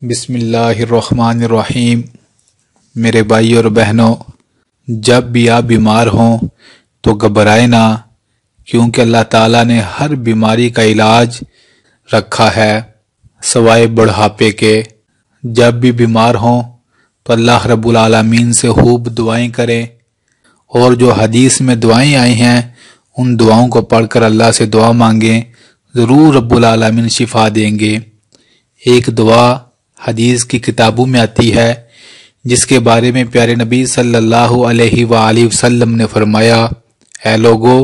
بسم اللہ الرحمن الرحیم۔ میرے بھائی اور بہنوں، جب بھی آپ بیمار ہوں تو گھبرائیں نہ، کیونکہ اللہ تعالیٰ نے ہر بیماری کا علاج رکھا ہے سوائے بڑھاپے کے۔ جب بھی بیمار ہوں تو اللہ رب العالمین سے خوب دعائیں کریں، اور جو حدیث میں دعائیں آئی ہیں ان دعاؤں کو پڑھ کر اللہ سے دعا مانگیں، ضرور رب العالمین شفا دیں گے۔ ایک دعا حدیث کی کتابوں میں آتی ہے جس کے بارے میں پیارے نبی صلی اللہ علیہ وآلہ وسلم نے فرمایا، اے لوگو،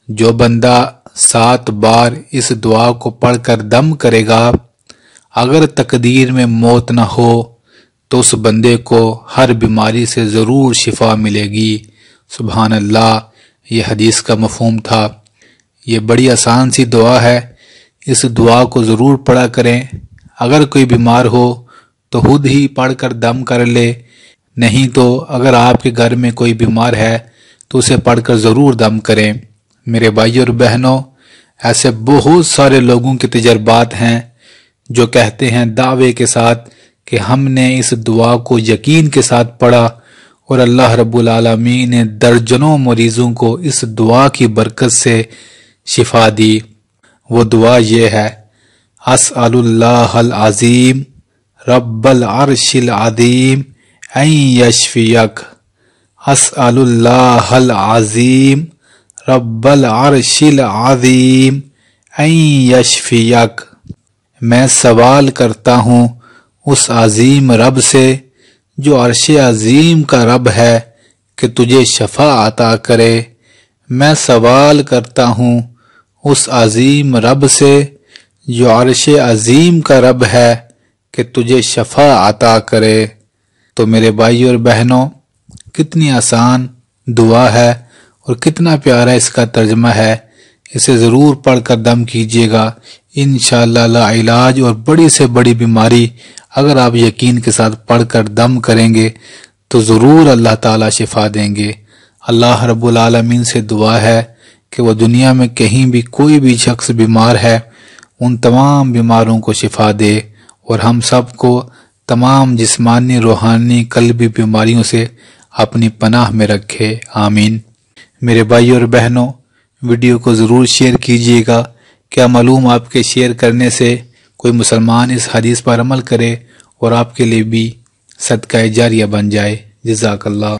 جو بندہ 7 بار اس دعا کو پڑھ کر دم کرے گا، اگر تقدیر میں موت نہ ہو تو اس بندے کو ہر بیماری سے ضرور شفا ملے گی۔ سبحان اللہ، یہ حدیث کا مفہوم تھا۔ یہ بڑی آسان سی دعا ہے، اس دعا کو ضرور پڑھا کریں۔ اگر کوئی بیمار ہو تو خود ہی پڑھ کر دم کر لے، نہیں تو اگر آپ کے گھر میں کوئی بیمار ہے تو اسے پڑھ کر ضرور دم کریں۔ میرے بھائی اور بہنوں، ایسے بہت سارے لوگوں کے تجربات ہیں جو کہتے ہیں دعوے کے ساتھ کہ ہم نے اس دعا کو یقین کے ساتھ پڑھا اور اللہ رب العالمین نے درجنوں مریضوں کو اس دعا کی برکت سے شفا دی۔ وہ دعا یہ ہے، اسأل اللہ العظیم رب العرش العظیم ان یشفیک۔ اسأل اللہ العظیم رب العرش العظیم ان یشفیک۔ میں سوال کرتا ہوں اس عظیم رب سے جو عرش عظیم کا رب ہے کہ تجھے شفا عطا کرے۔ میں سوال کرتا ہوں اس عظیم رب سے جو عرش عظیم کا رب ہے کہ تجھے شفا عطا کرے۔ تو میرے بھائی اور بہنوں، کتنی آسان دعا ہے اور کتنا پیارا اس کا ترجمہ ہے، اسے ضرور پڑھ کر دم کیجیے گا۔ انشاءاللہ لا علاج اور بڑی سے بڑی بیماری اگر آپ یقین کے ساتھ پڑھ کر دم کریں گے تو ضرور اللہ تعالیٰ شفا دیں گے۔ اللہ رب العالمین سے دعا ہے کہ وہ دنیا میں کہیں بھی کوئی بھی شخص بیمار ہے ان تمام بیماروں کو شفا دے، اور ہم سب کو تمام جسمانی، روحانی، قلبی بیماریوں سے اپنی پناہ میں رکھے، آمین۔ میرے بھائی اور بہنوں، ویڈیو کو ضرور شیئر کیجیے گا۔ کیا معلوم آپ کے شیئر کرنے سے کوئی مسلمان اس حدیث پر عمل کرے اور آپ کے لیے بھی صدقہ جاریہ بن جائے۔ جزاک اللہ۔